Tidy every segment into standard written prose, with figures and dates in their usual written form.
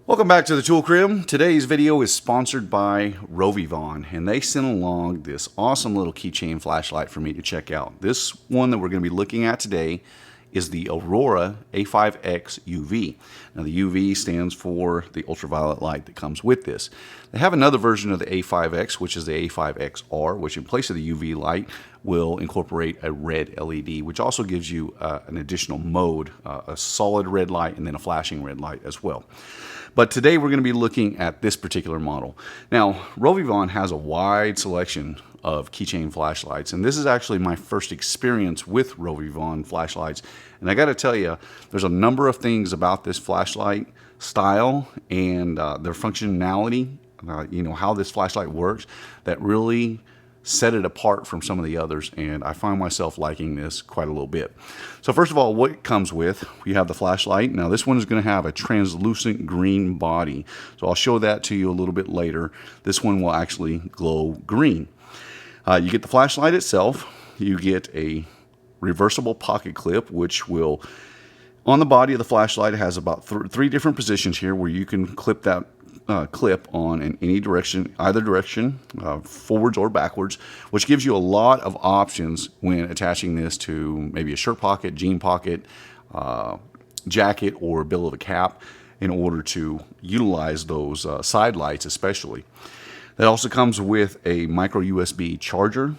Welcome back to the Tool Crib. Today's video is sponsored by RovyVon, and they sent along this awesome little keychain flashlight for me to check out. This one that we're going to be looking at today is the Aurora A5X-UV. Now the UV stands for the ultraviolet light that comes with this. They have another version of the A5X, which is the A5XR, which in place of the UV light will incorporate a red LED, which also gives you an additional mode, a solid red light and then a flashing red light as well. But today we're going to be looking at this particular model. Now, RovyVon has a wide selection of keychain flashlights, and this is actually my first experience with RovyVon flashlights. And I got to tell you, there's a number of things about this flashlight style and their functionality, how this flashlight works, that really set it apart from some of the others, and I find myself liking this quite a little bit. So first of all, what it comes with, we have the flashlight. Now this one is going to have a translucent green body, so I'll show that to you a little bit later. This one will actually glow green. You get the flashlight itself, you get a reversible pocket clip, which will, on the body of the flashlight, it has about three different positions here where you can clip that clip on in any direction, either direction, forwards or backwards, which gives you a lot of options when attaching this to maybe a shirt pocket, jean pocket, jacket, or bill of a cap in order to utilize those side lights especially. That also comes with a micro USB charger,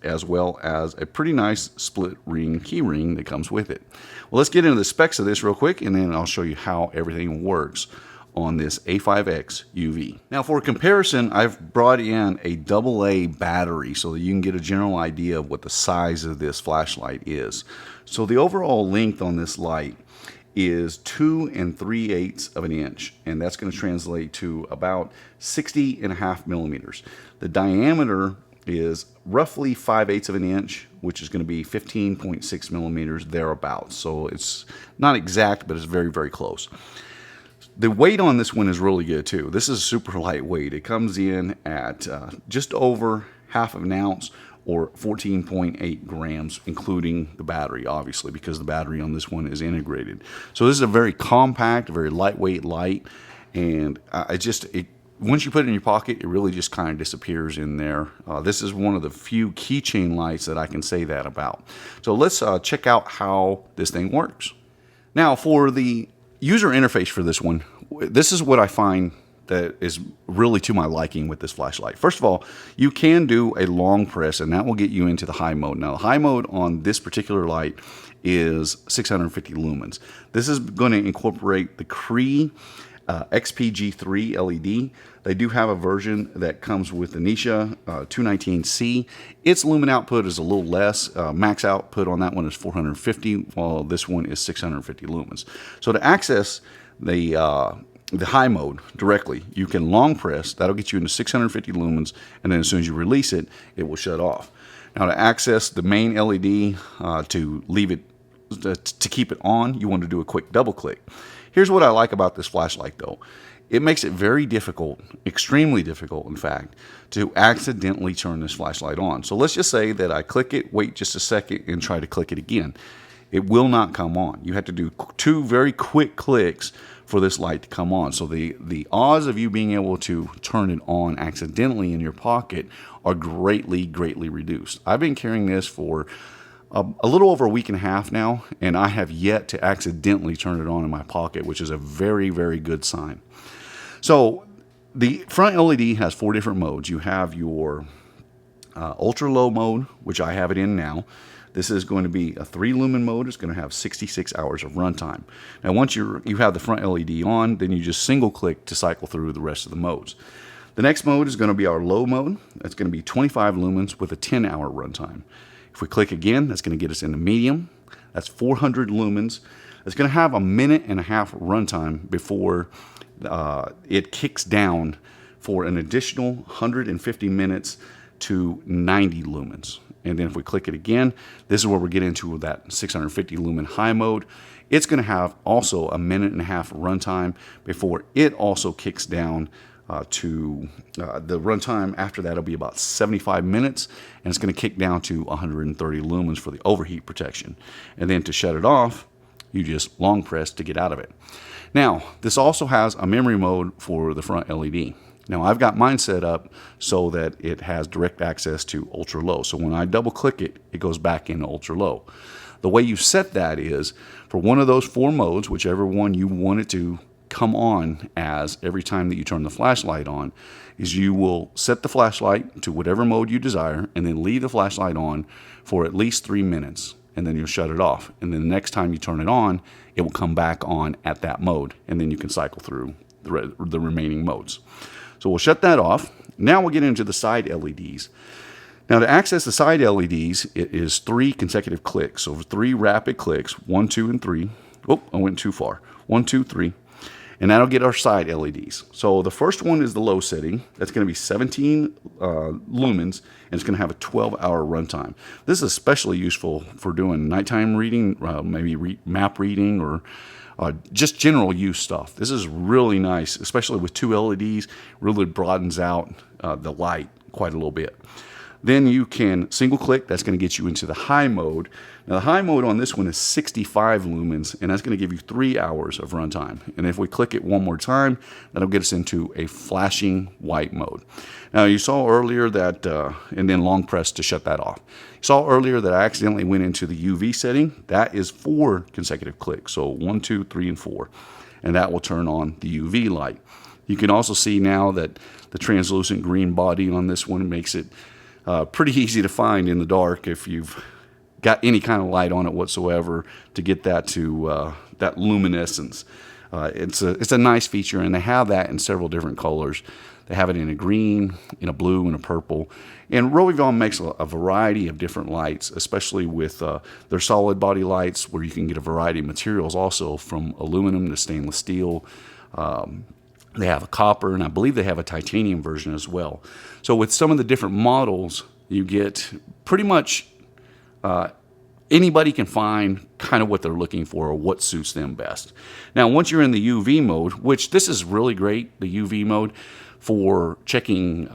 as well as a pretty nice split ring key ring that comes with it. Well, let's get into the specs of this real quick, and then I'll show you how everything works on this A5X-UV. Now for comparison, I've brought in a AA battery so that you can get a general idea of what the size of this flashlight is. So the overall length on this light is 2 3/8 of an inch, and that's going to translate to about 60.5 millimeters. The diameter is roughly 5/8 of an inch, which is going to be 15.6 millimeters thereabouts. So it's not exact, but it's very, very close. The weight on this one is really good too. This is super lightweight. It comes in at just over half of an ounce, or 14.8 grams, including the battery, obviously, because the battery on this one is integrated. So this is a very compact, very lightweight light, and once you put it in your pocket, it really just kind of disappears in there. This is one of the few keychain lights that I can say that about. So let's check out how this thing works. Now for the user interface for this one, this is what I find that is really to my liking with this flashlight. First of all, you can do a long press, and that will get you into the high mode. Now the high mode on this particular light is 650 lumens. This is going to incorporate the Cree XPG3 LED. They do have a version that comes with the Nisha 219C. Its lumen output is a little less. Max output on that one is 450, while this one is 650 lumens. So to access the high mode directly, you can long press. That'll get you into 650 lumens, and then as soon as you release it, it will shut off. Now to access the main LED, to leave it, to keep it on, you want to do a quick double click. Here's what I like about this flashlight though. It makes it very difficult, extremely difficult in fact, to accidentally turn this flashlight on. So let's just say that I click it, wait just a second, and try to click it again. It will not come on. You have to do two very quick clicks for this light to come on. So the odds of you being able to turn it on accidentally in your pocket are greatly, greatly reduced. I've been carrying this for a little over a week and a half now, and I have yet to accidentally turn it on in my pocket, which is a very, very good sign. So the front LED has 4 different modes. You have your ultra low mode, which I have it in now. This is going to be a 3 lumen mode. It's going to have 66 hours of runtime. Now once you have the front LED on, then you just single click to cycle through the rest of the modes. The next mode is going to be our low mode. That's going to be 25 lumens with a 10-hour runtime. If we click again, that's going to get us into medium. That's 400 lumens. It's going to have a 1.5 minute runtime before it kicks down for an additional 150 minutes to 90 lumens. And then if we click it again, this is where we get into that 650 lumen high mode. It's going to have also a 1.5 minute runtime before it also kicks down to the runtime after that will be about 75 minutes, and it's going to kick down to 130 lumens for the overheat protection. And then to shut it off, you just long press to get out of it. Now, this also has a memory mode for the front LED. Now, I've got mine set up so that it has direct access to ultra low. So when I double click it, it goes back into ultra low. The way you set that is for one of those 4 modes, whichever one you want it to come on as every time that you turn the flashlight on, is you will set the flashlight to whatever mode you desire and then leave the flashlight on for at least 3 minutes, and then you'll shut it off. And then the next time you turn it on, it will come back on at that mode, and then you can cycle through the remaining modes. So we'll shut that off. Now we'll get into the side LEDs. Now, to access the side LEDs, it is 3 consecutive clicks. So 3 rapid clicks, 1, 2, and 3. Oh, I went too far. 1, 2, 3. And that'll get our side LEDs. So the first one is the low setting. That's going to be 17 lumens, and it's going to have a 12-hour runtime. This is especially useful for doing nighttime reading, maybe map reading, or just general use stuff. This is really nice, especially with 2 LEDs. Really broadens out the light quite a little bit. Then you can single click. That's going to get you into the high mode. Now, the high mode on this one is 65 lumens, and that's going to give you 3 hours of runtime. And if we click it one more time, that'll get us into a flashing white mode. Now, you saw earlier that, and then long press to shut that off. You saw earlier that I accidentally went into the UV setting. That is 4 consecutive clicks. So 1, 2, 3, and 4. And that will turn on the UV light. You can also see now that the translucent green body on this one makes it pretty easy to find in the dark if you've got any kind of light on it whatsoever to get that to that luminescence. It's a nice feature, and they have that in several different colors. They have it in a green, in a blue, and a purple. And RovyVon makes a variety of different lights, especially with their solid body lights, where you can get a variety of materials also, from aluminum to stainless steel. They have a copper, and I believe they have a titanium version as well. So with some of the different models, you get pretty much anybody can find kind of what they're looking for or what suits them best. Now, once you're in the UV mode, which this is really great, the UV mode, for checking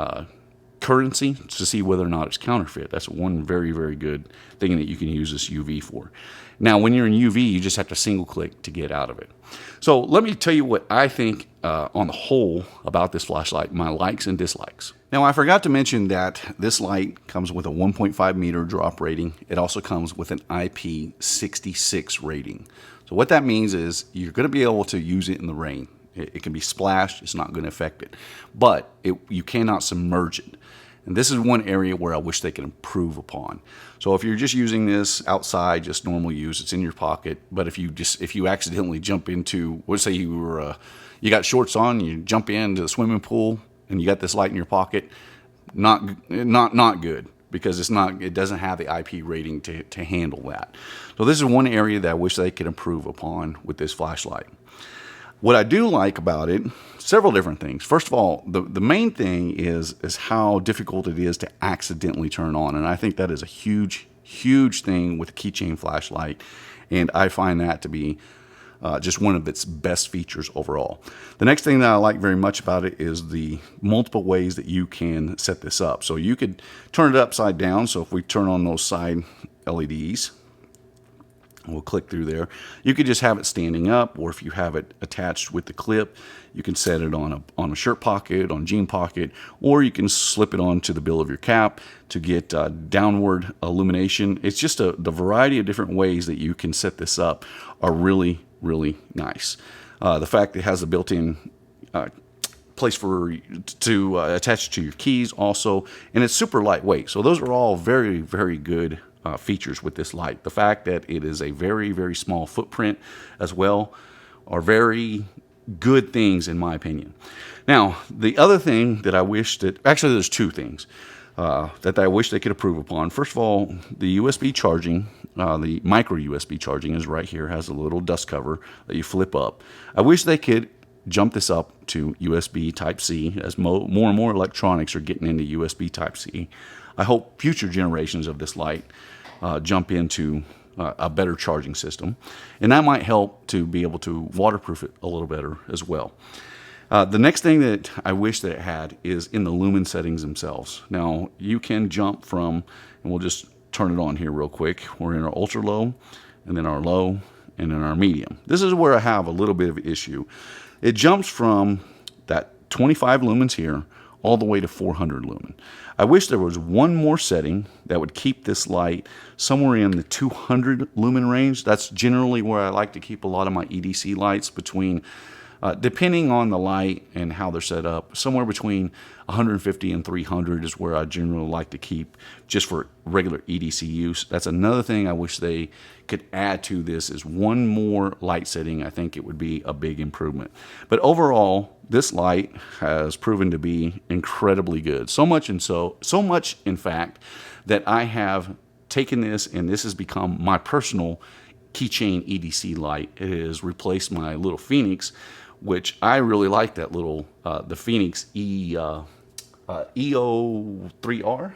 currency to see whether or not it's counterfeit. That's one very, very good thing that you can use this UV for. Now, when you're in UV, you just have to single click to get out of it. So let me tell you what I think on the whole about this flashlight, my likes and dislikes. Now, I forgot to mention that this light comes with a 1.5 meter drop rating. It also comes with an IP66 rating. So what that means is you're going to be able to use it in the rain. It can be splashed. It's not going to affect it. But you cannot submerge it. And this is one area where I wish they could improve upon. So if you're just using this outside, just normal use, it's in your pocket. But if you accidentally jump into, let's say you got shorts on, you jump into the swimming pool, and you got this light in your pocket, not good, because it doesn't have the IP rating to handle that. So this is one area that I wish they could improve upon with this flashlight. What I do like about it, several different things. First of all, the main thing is how difficult it is to accidentally turn on. And I think that is a huge, huge thing with a keychain flashlight. And I find that to be just one of its best features overall. The next thing that I like very much about it is the multiple ways that you can set this up. So you could turn it upside down. So if we turn on those side LEDs, we'll click through there. You could just have it standing up, or if you have it attached with the clip, you can set it on a shirt pocket, on jean pocket, or you can slip it onto the bill of your cap to get downward illumination. It's just the variety of different ways that you can set this up are really, really nice. The fact that it has a built-in place to attach to your keys also, and it's super lightweight. So those are all very, very good features with this light. The fact that it is a very, very small footprint as well are very good things in my opinion. Now, the other thing that I wish that, actually there's two things that I wish they could improve upon. First of all, the USB charging, the micro USB charging is right here, has a little dust cover that you flip up. I wish they could jump this up to USB Type-C, as more and more electronics are getting into USB Type-C. I hope future generations of this light jump into a better charging system, and that might help to be able to waterproof it a little better as well. The next thing that I wish that it had is in the lumen settings themselves. Now, you can jump from, and we'll just turn it on here real quick. We're in our ultra low, and then our low, and in our medium. This is where I have a little bit of an issue. It jumps from that 25 lumens here all the way to 400 lumen. I wish there was one more setting that would keep this light somewhere in the 200 lumen range. That's generally where I like to keep a lot of my EDC lights, between depending on the light and how they're set up, somewhere between 150 and 300 is where I generally like to keep, just for regular EDC use. That's another thing I wish they could add to this, is one more light setting. I think it would be a big improvement. But overall, this light has proven to be incredibly good. So much in fact that I have taken this, and this has become my personal keychain EDC light. It has replaced my little Phoenix, which I really like. That little the Phoenix EO3R,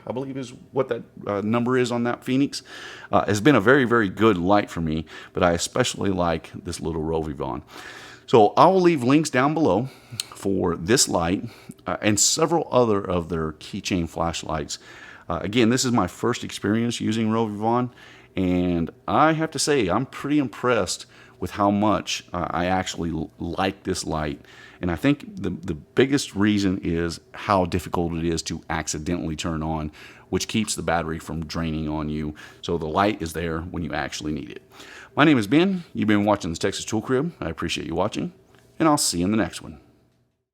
I believe is what that number is on that Phoenix. Has been a very, very good light for me, but I especially like this little RovyVon. So I will leave links down below for this light and several other of their keychain flashlights. Again, this is my first experience using RovyVon, and I have to say I'm pretty impressed with how much I actually like this light. And I think the biggest reason is how difficult it is to accidentally turn on, which keeps the battery from draining on you. So the light is there when you actually need it. My name is Ben. You've been watching this Texas Tool Crib. I appreciate you watching, and I'll see you in the next one.